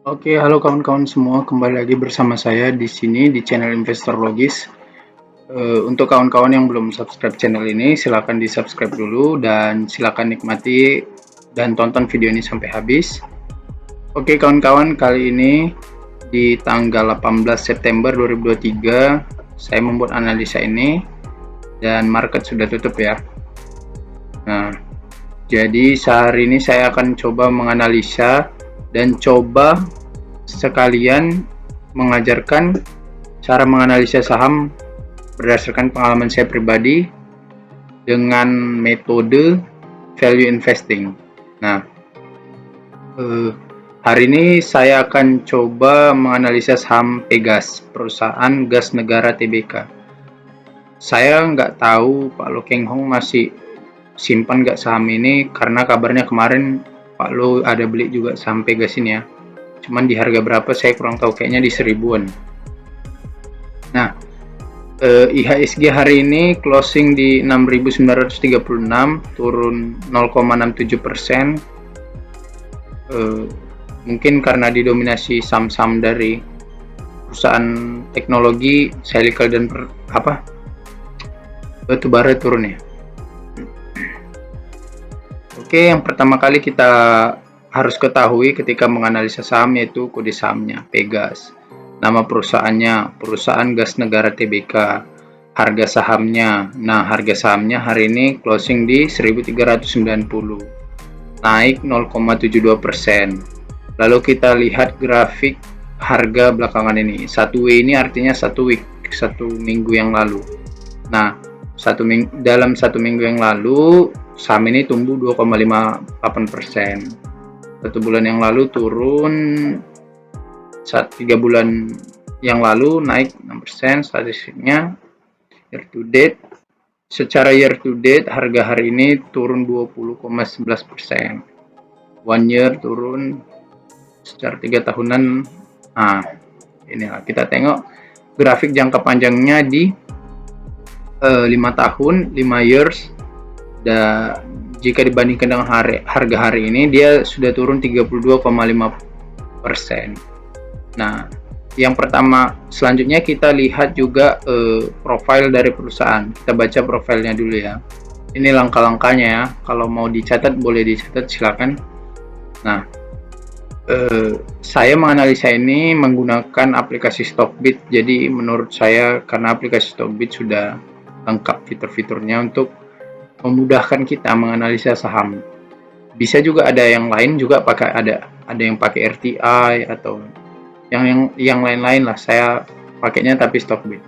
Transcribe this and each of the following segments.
Oke, halo kawan-kawan semua, kembali lagi bersama saya di sini di channel Investor Logis. Untuk kawan-kawan yang belum subscribe channel ini, silakan di subscribe dulu dan silakan nikmati dan tonton video ini sampai habis. Oke kawan-kawan, kali ini di tanggal 18 September 2023, saya membuat analisa ini dan market sudah tutup ya. Nah, jadi sehari ini saya akan coba menganalisa dan coba sekalian mengajarkan cara menganalisa saham berdasarkan pengalaman saya pribadi dengan metode value investing. Nah, hari ini saya akan coba menganalisa saham Pegas, perusahaan gas negara Tbk. Saya nggak tahu Pak Lo Keng Hong masih simpan nggak saham ini, karena kabarnya kemarin Pak Lo ada beli juga saham Pegas ini ya. Cuman di harga berapa saya kurang tahu, kayaknya di 1000-an. Nah, IHSG hari ini closing di 6.936, turun 0,67%. Mungkin karena didominasi saham-saham dari perusahaan teknologi, cyclical dan batubara turun ya. Oke, yang pertama kali kita harus ketahui ketika menganalisa saham yaitu kode sahamnya Pegas. Nama perusahaannya, perusahaan gas negara Tbk. Harga sahamnya, nah harga sahamnya hari ini closing di 1390, naik 0,72%. Lalu kita lihat grafik harga belakangan ini. 1W ini artinya 1 week, 1 minggu yang lalu. Nah, dalam 1 minggu yang lalu saham ini tumbuh 2,58%. 1 bulan yang lalu turun, 3 bulan yang lalu naik 6%. Statistiknya year to date, secara year to date harga hari ini turun 20,11%. 1 year turun, secara 3 tahunan. Nah, inilah kita tengok grafik jangka panjangnya di 5 tahun, 5 years. Dan jika dibandingkan dengan harga hari ini, dia sudah turun 32,5%. Nah, yang pertama, selanjutnya kita lihat juga profil dari perusahaan. Kita baca profilnya dulu ya. Ini langkah-langkahnya ya. Kalau mau dicatat boleh dicatat, silakan. Nah, saya menganalisa ini menggunakan aplikasi Stockbit. Jadi menurut saya, karena aplikasi Stockbit sudah lengkap fitur-fiturnya untuk memudahkan kita menganalisa saham. Bisa juga ada yang lain juga pakai, ada yang pakai RTI atau yang lain-lain lah. Saya pakainya tapi Stockbit.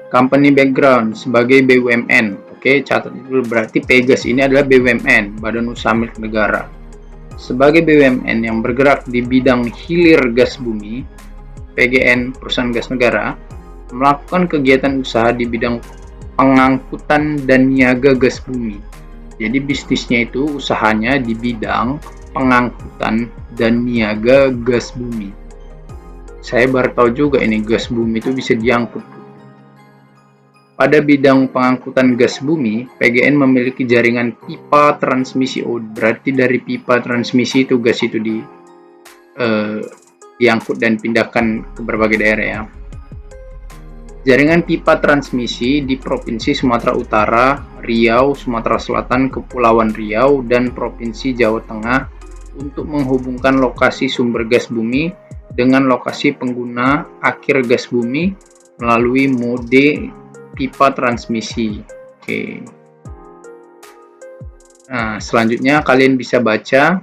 Company background sebagai BUMN. Oke, catat dulu, berarti Pegas ini adalah BUMN, Badan Usaha Milik Negara. Sebagai BUMN yang bergerak di bidang hilir gas bumi, PGN, perusahaan gas negara, melakukan kegiatan usaha di bidang pengangkutan dan niaga gas bumi. Jadi bisnisnya itu usahanya di bidang pengangkutan dan niaga gas bumi. Saya baru tahu juga ini gas bumi itu bisa diangkut. Pada bidang pengangkutan gas bumi, PGN memiliki jaringan pipa transmisi. Oh, berarti dari pipa transmisi itu gas itu diangkut dan pindahkan ke berbagai daerah ya. Jaringan pipa transmisi di Provinsi Sumatera Utara, Riau, Sumatera Selatan, Kepulauan Riau, dan Provinsi Jawa Tengah untuk menghubungkan lokasi sumber gas bumi dengan lokasi pengguna akhir gas bumi melalui mode pipa transmisi. Oke. Nah, selanjutnya kalian bisa baca.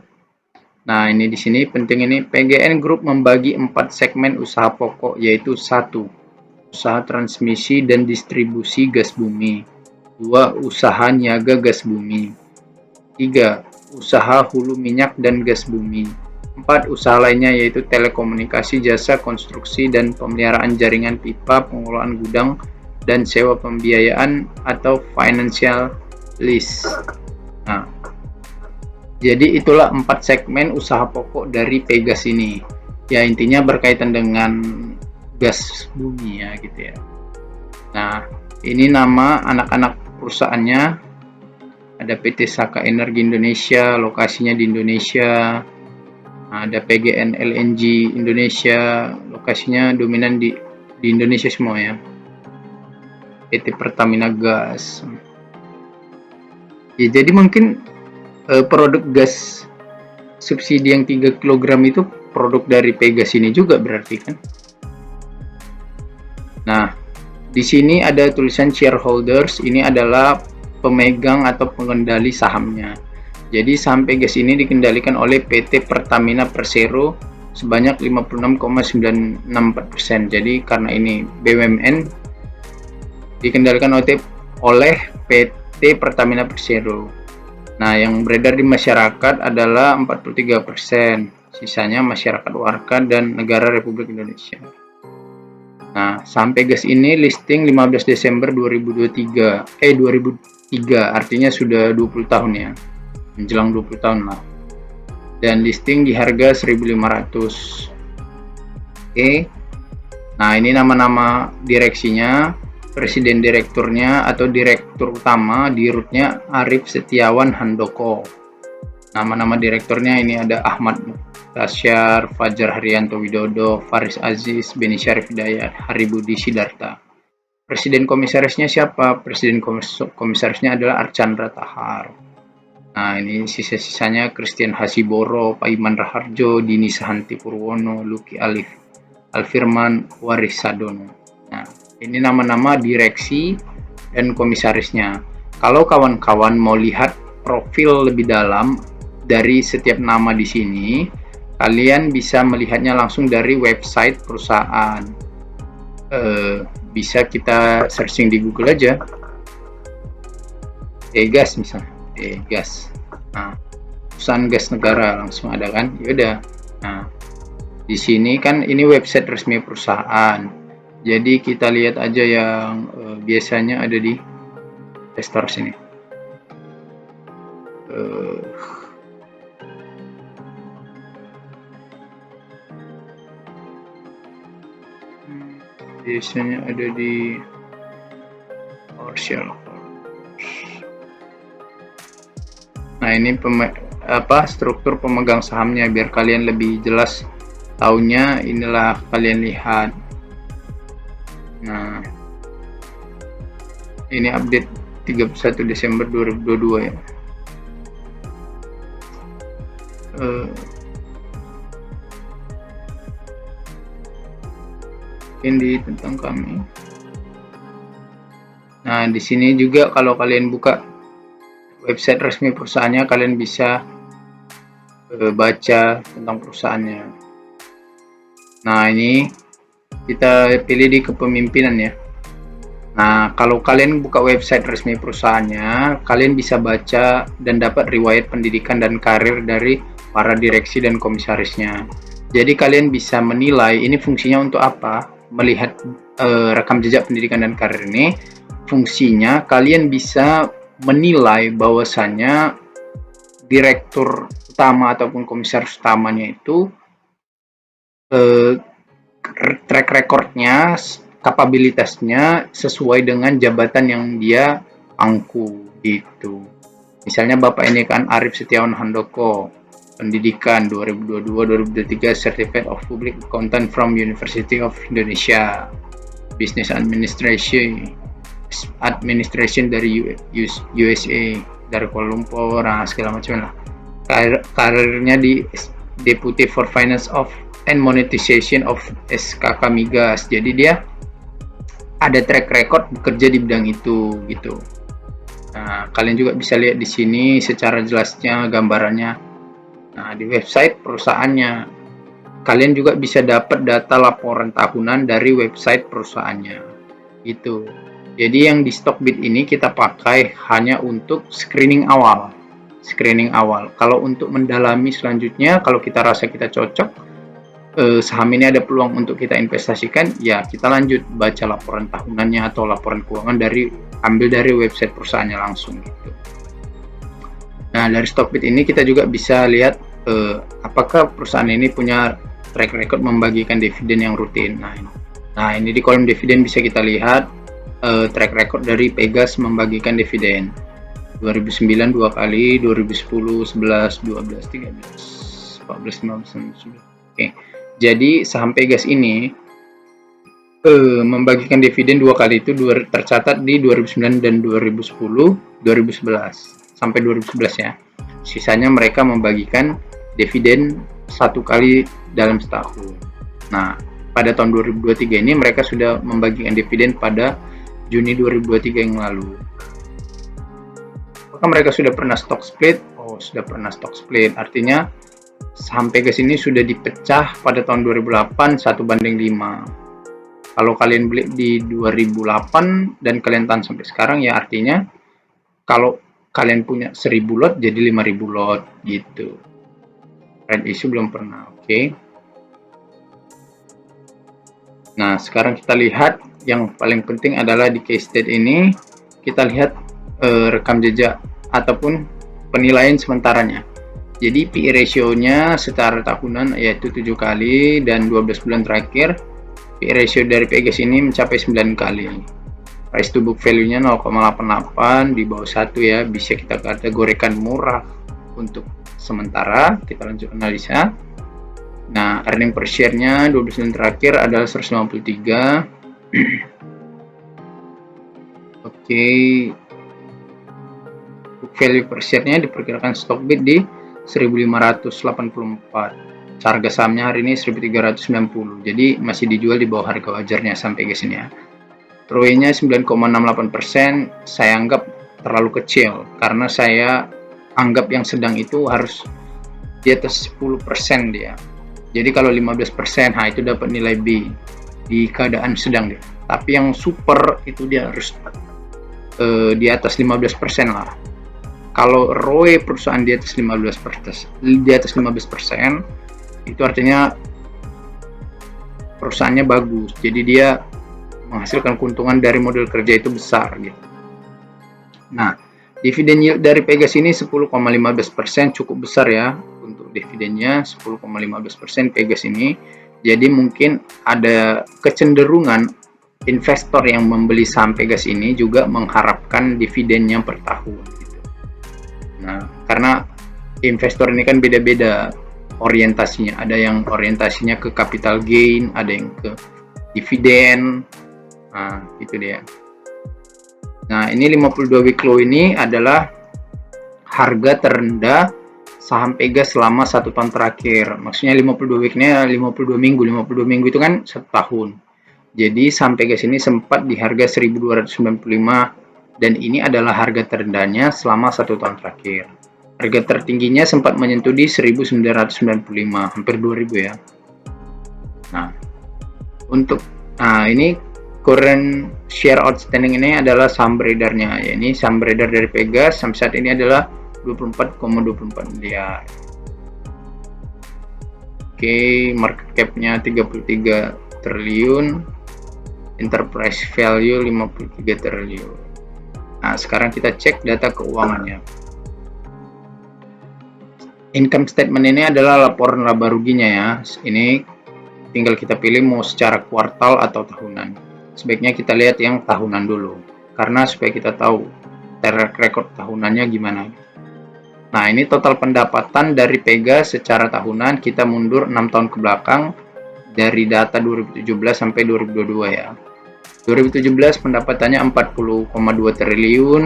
Nah, ini di sini penting ini, PGN Group membagi 4 segmen usaha pokok, yaitu 1. Usaha transmisi dan distribusi gas bumi. 2. Usaha niaga gas bumi. 3. Usaha hulu minyak dan gas bumi. 4. Usaha lainnya yaitu telekomunikasi, jasa konstruksi dan pemeliharaan jaringan pipa, pengelolaan gudang, dan sewa pembiayaan atau financial lease. Nah, jadi itulah 4 segmen usaha pokok dari Pegas ini. Ya, intinya berkaitan dengan gas bumi ya gitu ya. Nah, ini nama anak-anak perusahaannya. Ada PT Saka Energi Indonesia, lokasinya di Indonesia. Nah, ada PGN LNG Indonesia, lokasinya dominan di Indonesia semua ya. PT Pertamina Gas. Ya, jadi mungkin produk gas subsidi yang 3 kg itu produk dari Pegas ini juga berarti kan. Nah, di sini ada tulisan shareholders, ini adalah pemegang atau pengendali sahamnya. Jadi saham Pegas ini dikendalikan oleh PT Pertamina Persero sebanyak 56,94%. Jadi karena ini BUMN dikendalikan oleh PT Pertamina Persero. Nah, yang beredar di masyarakat adalah 43%, sisanya masyarakat warga dan negara Republik Indonesia. Nah, saham Pegas ini listing 15 Desember 2003, artinya sudah 20 tahun ya, menjelang 20 tahun lah. Dan listing di harga 1.500. Oke. Nah, ini nama-nama direksinya, presiden direkturnya atau direktur utama, dirutnya Arif Setiawan Handoko. Nama-nama direkturnya ini ada Ahmad Tasyar, Fajar Haryanto Widodo, Faris Aziz, Beni Syarif Hidayat, Haribudi Sidarta. Presiden komisarisnya siapa? Presiden komisarisnya adalah Archandra Tahar. Nah, ini sisa-sisanya Christian Hasiboro, Paiman Raharjo, Dini Sahanti Purwono, Luki Alfirman, Waris Sadono. Nah, ini nama-nama direksi dan komisarisnya. Kalau kawan-kawan mau lihat profil lebih dalam dari setiap nama di sini, kalian bisa melihatnya langsung dari website perusahaan. Bisa kita searching di Google aja. Pegas misalnya, Pegas. Nah, perusahaan gas negara langsung ada kan? Yaudah. Nah, di sini kan ini website resmi perusahaan. Jadi kita lihat aja yang biasanya ada di Play sini. Biasanya ada di Orshell. Nah, ini struktur pemegang sahamnya biar kalian lebih jelas tahunya. Inilah kalian lihat. Nah, ini update 31 Desember 2022 ya. Ini tentang kami. Nah, di sini juga kalau kalian buka website resmi perusahaannya, kalian bisa baca tentang perusahaannya. Nah, ini kita pilih di kepemimpinan ya. Nah, kalau kalian buka website resmi perusahaannya, kalian bisa baca dan dapat riwayat pendidikan dan karir dari para direksi dan komisarisnya. Jadi kalian bisa menilai ini fungsinya untuk apa. Melihat rekam jejak pendidikan dan karir ini, fungsinya kalian bisa menilai bahwasannya direktur utama ataupun komisaris utamanya itu track recordnya, kapabilitasnya sesuai dengan jabatan yang dia pangku gitu. Misalnya Bapak ini kan Arif Setiawan Handoko, pendidikan 2022-2023 Certificate of Public Accountant from University of Indonesia, Business Administration dari USA, dari Kuala Lumpur, segala macam lah. Karirnya di Deputy for Finance and Monetization of SKK Migas. Jadi dia ada track record bekerja di bidang itu gitu. Nah, kalian juga bisa lihat di sini secara jelasnya gambarannya. Nah, di website perusahaannya. Kalian juga bisa dapat data laporan tahunan dari website perusahaannya. Gitu. Jadi yang di Stockbit ini kita pakai hanya untuk screening awal. Kalau untuk mendalami selanjutnya, kalau kita rasa kita cocok, saham ini ada peluang untuk kita investasikan, ya kita lanjut baca laporan tahunannya atau laporan keuangan ambil dari website perusahaannya langsung gitu. Nah, dari Stockbit ini kita juga bisa lihat apakah perusahaan ini punya track record membagikan dividen yang rutin. Nah, ini di kolom dividen bisa kita lihat track record dari Pegas membagikan dividen. 2009 2 kali, 2010, 11, 12, 13. 14, 15, 19. Oke. Jadi saham Pegas ini membagikan dividen 2 kali itu tercatat di 2009 dan 2010, 2011 sampai 2011 ya. Sisanya mereka membagikan dividen 1 kali dalam setahun. Nah, pada tahun 2023 ini mereka sudah membagikan dividen pada Juni 2023 yang lalu. Apakah mereka sudah pernah stock split? Oh, sudah pernah stock split. Artinya saham Pegas ini sudah dipecah pada tahun 2008 1:5. Kalau kalian beli di 2008 dan kalian tahan sampai sekarang, ya artinya kalau kalian punya 1000 lot jadi 5000 lot gitu. Red issue belum pernah. Oke. Nah, sekarang kita lihat yang paling penting adalah di case state ini kita lihat rekam jejak ataupun penilaian sementaranya. Jadi PE ratio-nya secara tahunan yaitu 7 kali dan 12 bulan terakhir PE ratio dari Pegas ini mencapai 9 kali. Price to book value-nya 0,88 di bawah 1 ya, bisa kita kategorikan murah untuk sementara. Kita lanjut analisa. Nah, earning per share-nya 12 bulan terakhir adalah 153. Oke. Book value per share-nya diperkirakan stock bid di 1584. Harga sahamnya hari ini 1390. Jadi masih dijual di bawah harga wajarnya sampai ke sini ya. ROE-nya 9,68%. Saya anggap terlalu kecil karena saya anggap yang sedang itu harus di atas 10% dia. Jadi kalau 15%, nah itu dapat nilai B di keadaan sedang dia. Tapi yang super itu dia harus di atas 15% lah. Kalau ROE perusahaan di atas 15%, itu artinya perusahaannya bagus. Jadi dia menghasilkan keuntungan dari modal kerja itu besar gitu. Nah, dividen yield dari Pegas ini 10,15%, cukup besar ya untuk dividennya 10,15% Pegas ini. Jadi mungkin ada kecenderungan investor yang membeli saham Pegas ini juga mengharapkan dividennya per tahun gitu. Nah, karena investor ini kan beda-beda orientasinya. Ada yang orientasinya ke capital gain, ada yang ke dividen. Nah, itu dia. Nah, ini 52 week low ini adalah harga terendah saham Pegas selama 1 tahun terakhir. Maksudnya 52 week-nya 52 minggu. 52 minggu itu kan 1 tahun. Jadi saham Pegas ini sempat di harga 1295 dan ini adalah harga terendahnya selama 1 tahun terakhir. Harga tertingginya sempat menyentuh di 1995, hampir 2000 ya. Nah, ini current share outstanding ini adalah saham beredarnya ya. Ini saham beredar dari Pegas sampai saat ini adalah 24,24 miliar. Oke, market cap-nya 33 triliun, enterprise value 53 triliun. Nah, sekarang kita cek data keuangannya. Income statement ini adalah laporan laba ruginya ya. Ini tinggal kita pilih mau secara kuartal atau tahunan. Sebaiknya kita lihat yang tahunan dulu, karena supaya kita tahu track record tahunannya gimana. Nah, ini total pendapatan dari Pegas secara tahunan. Kita mundur 6 tahun ke belakang dari data 2017 sampai 2022 ya. 2017 pendapatannya 40,2 triliun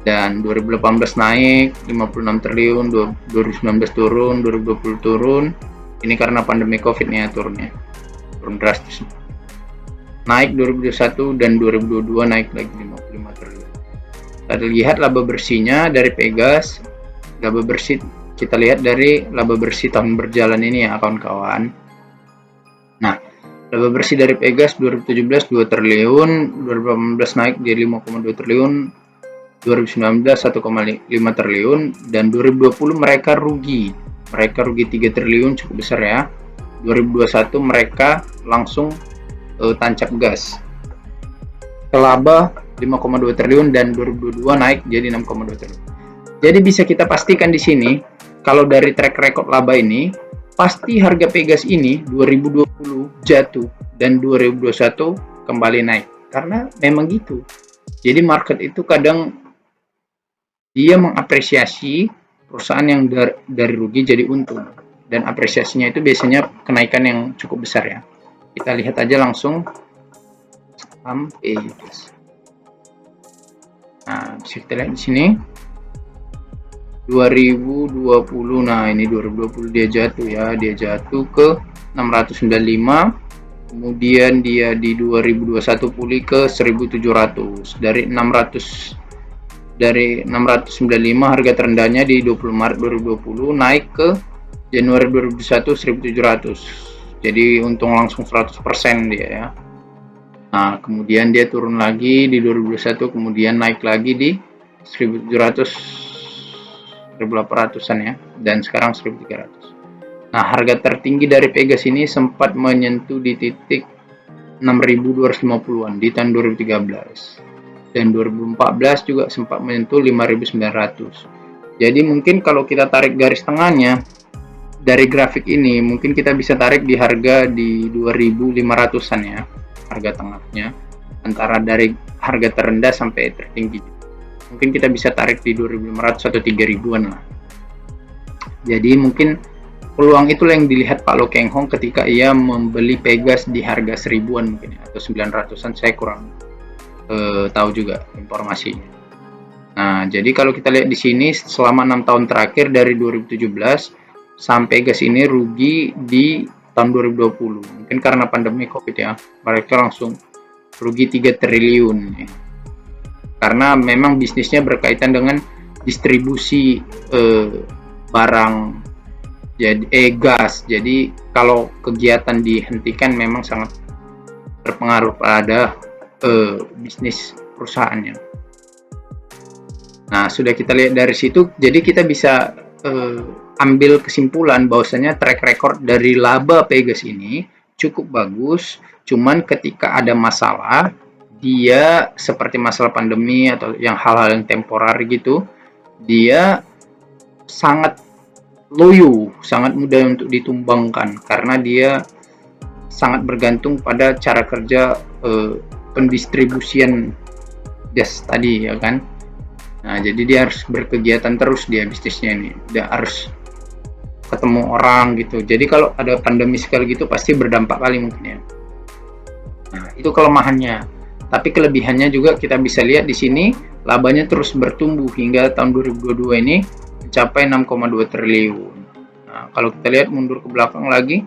dan 2018 naik 56 triliun, 2019 turun, 2020 turun. Ini karena pandemi Covid nih ya turun drastis. Naik 2021 dan 2022 naik lagi 55 triliun. Kita lihat laba bersihnya dari Pegas. Laba bersih kita lihat dari laba bersih tahun berjalan ini ya kawan-kawan. Nah, laba bersih dari Pegas 2017 2 triliun, 2018 naik jadi 5,2 triliun, 2019 1,5 triliun, dan 2020 mereka rugi. Mereka rugi 3 triliun, cukup besar ya. 2021 mereka langsung tancap gas. Laba 5,2 triliun dan 2022 naik jadi 6,2 triliun. Jadi bisa kita pastikan di sini kalau dari track record laba ini pasti harga Pegas ini 2020 jatuh dan 2021 kembali naik. Karena memang gitu. Jadi market itu kadang dia mengapresiasi perusahaan yang dari rugi jadi untung. dan apresiasinya itu biasanya kenaikan yang cukup besar ya. Kita lihat aja langsung saham Pegas. Nah, bisa kita lihat di sini 2020. Nah, ini 2020 dia jatuh ya, dia jatuh ke 695. Kemudian dia di 2021 pulih ke 1700. Dari 695 harga terendahnya di 20 Maret 2020 naik ke Januari 2021 1700. Jadi untung langsung 100% dia ya. Nah, kemudian dia turun lagi di 2021, kemudian naik lagi di 1700, 1800-an ya, dan sekarang 1300. Nah, harga tertinggi dari Pegas ini sempat menyentuh di titik 6.250-an di tahun 2013. Dan 2014 juga sempat menyentuh 5.900. Jadi mungkin kalau kita tarik garis tengahnya dari grafik ini, mungkin kita bisa tarik di harga di 2.500-an ya, harga tengahnya, antara dari harga terendah sampai tertinggi. Mungkin kita bisa tarik di 2.500 atau 3.000-an lah. Jadi mungkin peluang itulah yang dilihat Pak Lo Keng Hong ketika ia membeli Pegas di harga 1000-an mungkin ya, atau 900-an, saya kurang tahu juga informasinya. Nah, jadi kalau kita lihat di sini selama 6 tahun terakhir dari 2017 sampai Pegas ini rugi di tahun 2020. Mungkin karena pandemi Covid ya, mereka langsung rugi 3 triliun ya. Karena memang bisnisnya berkaitan dengan distribusi barang, jadi gas. Jadi kalau kegiatan dihentikan memang sangat berpengaruh pada bisnis perusahaannya. Nah, sudah kita lihat dari situ, jadi kita bisa ambil kesimpulan bahwasanya track record dari laba Pegas ini cukup bagus. Cuman ketika ada masalah, dia seperti masalah pandemi atau yang hal-hal yang temporer gitu, dia sangat loyo, sangat mudah untuk ditumbangkan karena dia sangat bergantung pada cara kerja pendistribusian gas tadi ya kan. Nah, jadi dia harus berkegiatan terus dia bisnisnya ini. Dia harus ketemu orang gitu. Jadi kalau ada pandemi sekali gitu pasti berdampak kali mungkin ya. Nah, itu kelemahannya. Tapi kelebihannya juga kita bisa lihat di sini labanya terus bertumbuh hingga tahun 2022 ini mencapai 6,2 triliun. Nah, kalau kita lihat mundur ke belakang lagi,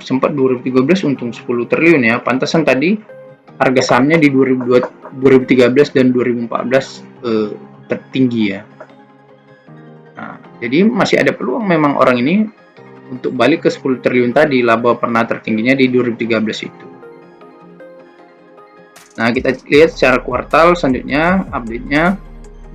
sempat 2013 untung 10 triliun ya. Pantasan tadi harga sahamnya di 2013 dan 2014 tertinggi ya. Nah, jadi masih ada peluang memang orang ini untuk balik ke 10 triliun tadi. Laba pernah tertingginya di 2013 itu. Nah, kita lihat secara kuartal selanjutnya update-nya.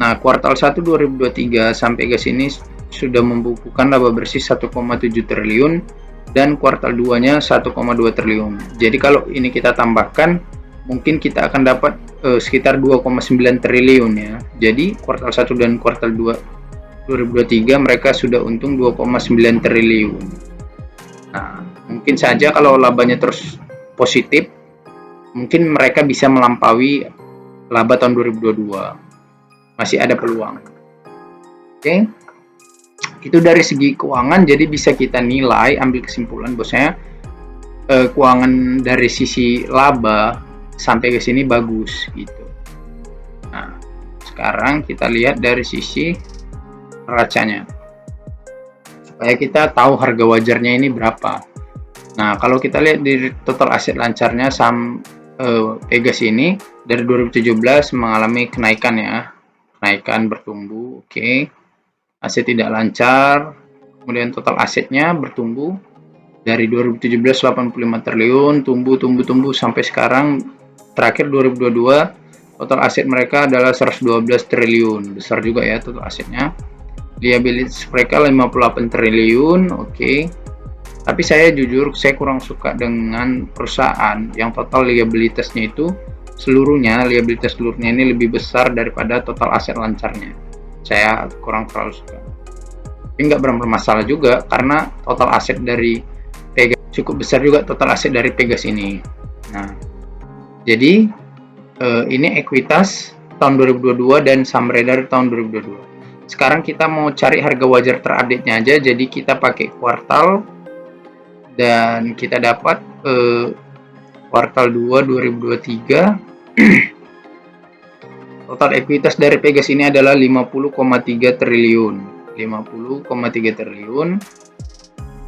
Nah, kuartal 1 2023 sampai ke sini sudah membukukan laba bersih 1,7 triliun dan kuartal 2-nya 1,2 triliun. Jadi kalau ini kita tambahkan, mungkin kita akan dapat sekitar 2,9 triliun ya. Jadi kuartal 1 dan kuartal 2 2023 mereka sudah untung 2,9 triliun. Nah, mungkin saja kalau labanya terus positif, mungkin mereka bisa melampaui laba tahun 2022. Masih ada peluang. Oke. Itu dari segi keuangan, jadi bisa kita nilai, ambil kesimpulan bahwasanya keuangan dari sisi laba sampai ke sini bagus gitu. Nah, sekarang kita lihat dari sisi neracanya supaya kita tahu harga wajarnya ini berapa. Nah, kalau kita lihat di total aset lancarnya saham Pegas ini dari 2017 mengalami kenaikan ya, kenaikan bertumbuh. Oke. Aset tidak lancar, kemudian total asetnya bertumbuh dari 2017 85 triliun, tumbuh sampai sekarang terakhir 2022 total aset mereka adalah 112 triliun, besar juga ya total asetnya. Liabilities mereka 58 triliun, oke. Tapi saya jujur saya kurang suka dengan perusahaan yang total liabilitasnya itu liabilitas seluruhnya ini lebih besar daripada total aset lancarnya. Saya kurang terlalu suka. Tapi nggak bermasalah juga karena total aset dari Pegas cukup besar juga total aset dari Pegas ini. Nah, jadi ini ekuitas tahun 2022 dan saham beredar tahun 2022. Sekarang kita mau cari harga wajar terupdate-nya aja, jadi kita pakai kuartal dan kita dapat kuartal 2 2023 total ekuitas dari Pegas ini adalah 50,3 triliun. 50,3 triliun.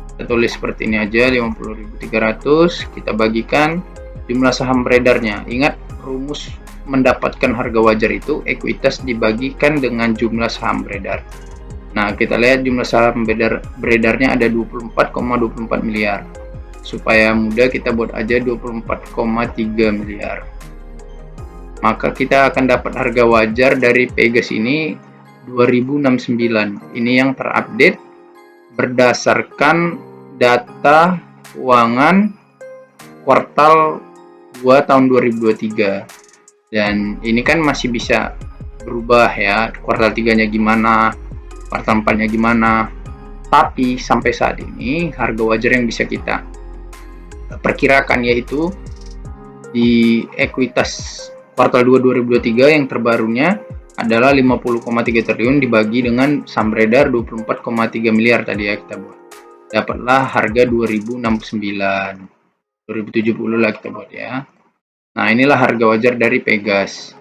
Kita tulis seperti ini aja, 50.300. Kita bagikan jumlah saham beredarnya. Ingat rumus mendapatkan harga wajar itu ekuitas dibagikan dengan jumlah saham beredar. Nah, kita lihat jumlah saham beredarnya ada 24,24 miliar. Supaya mudah kita buat aja 24,3 miliar. Maka kita akan dapat harga wajar dari Pegas ini 2069. Ini yang terupdate berdasarkan data keuangan kuartal 2 tahun 2023. Dan ini kan masih bisa berubah ya, kuartal 3-nya gimana, kuartal 4-nya gimana. Tapi sampai saat ini harga wajar yang bisa kita perkirakan yaitu di ekuitas kuartal 2 2023 yang terbarunya adalah 50,3 triliun dibagi dengan saham beredar 24,3 miliar tadi ya kita buat. Dapatlah harga 2069. 2070 lah kita buat ya. Nah, inilah harga wajar dari Pegas.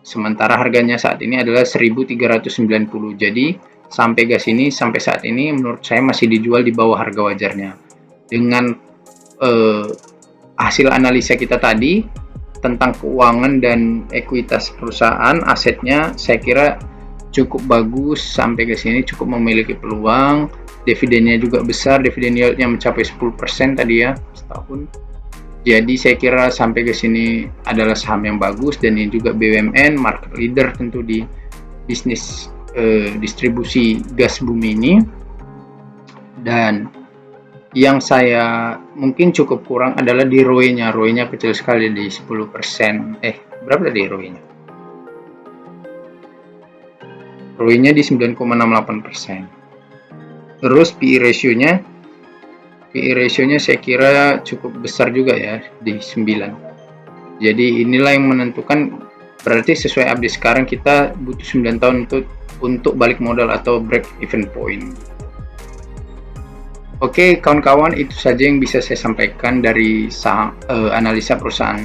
Sementara harganya saat ini adalah 1390. Jadi, saham Pegas ini sampai saat ini menurut saya masih dijual di bawah harga wajarnya. Dengan hasil analisa kita tadi tentang keuangan dan ekuitas perusahaan, asetnya saya kira cukup bagus sampai ke sini, cukup memiliki peluang. Dividennya juga besar, dividen yieldnya mencapai 10% tadi ya setahun. Jadi saya kira sampai ke sini adalah saham yang bagus, dan ini juga BUMN market leader tentu di bisnis distribusi gas bumi ini. Dan yang saya mungkin cukup kurang adalah di ROE-nya. ROE-nya kecil sekali di 10%. Berapa tadi ROE-nya? ROE-nya di 9,68%. Terus PE ratio-nya saya kira cukup besar juga ya, di 9. Jadi inilah yang menentukan, berarti sesuai update sekarang kita butuh 9 tahun untuk balik modal atau break even point. Oke, kawan-kawan, itu saja yang bisa saya sampaikan dari analisa perusahaan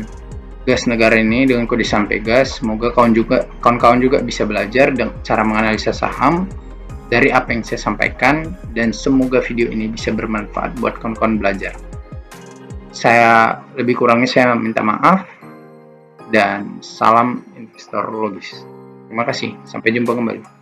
gas negara ini dengan kode saham Pegas. Semoga kawan-kawan juga bisa belajar dengan cara menganalisa saham dari apa yang saya sampaikan, dan semoga video ini bisa bermanfaat buat kawan-kawan belajar. Saya lebih kurangnya saya minta maaf, dan salam investor logis. Terima kasih, sampai jumpa kembali.